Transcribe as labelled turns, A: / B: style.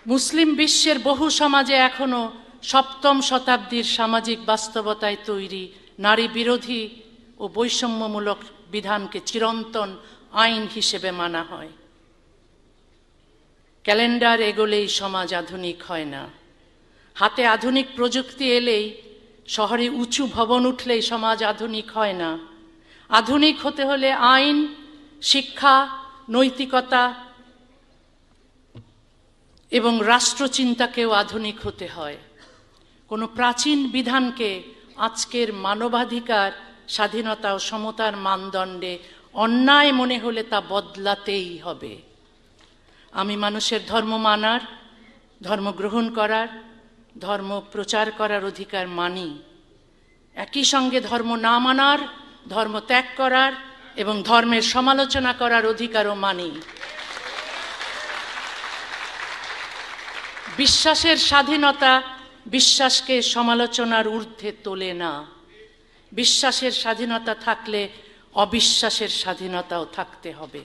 A: মুসলিম বিশ্বের বহু সমাজে এখনো সপ্তম শতাব্দীর সামাজিক বাস্তবতায় তৈরি নারী বিরোধী ও বৈষম্যমূলক বিধানকে চিরন্তন আইন হিসেবে মানা হয়। ক্যালেন্ডার এগোলেই সমাজ আধুনিক হয় না, হাতে আধুনিক প্রযুক্তি এলেই, শহরে উঁচু ভবন উঠলেই সমাজ আধুনিক হয় না। আধুনিক হতে হলে আইন, শিক্ষা, নৈতিকতা এবং রাষ্ট্রচিন্তাকেও আধুনিক হতে হয়। কোনো প্রাচীন বিধানকে আজকের মানবাধিকার, স্বাধীনতা ও সমতার মানদণ্ডে অন্যায় মনে হলে তা বদলাতেই হবে। আমি মানুষের ধর্ম মানার, ধর্ম গ্রহণ করার, ধর্ম প্রচার করার অধিকার মানি। একই সঙ্গে ধর্ম না মানার, ধর্ম ত্যাগ করার এবং ধর্মের সমালোচনা করার অধিকারও মানি। বিশ্বাসের স্বাধীনতা বিশ্বাসকে সমালোচনার ঊর্ধ্বে তোলে না। বিশ্বাসের স্বাধীনতা থাকলে অবিশ্বাসের স্বাধীনতাও থাকতে হবে।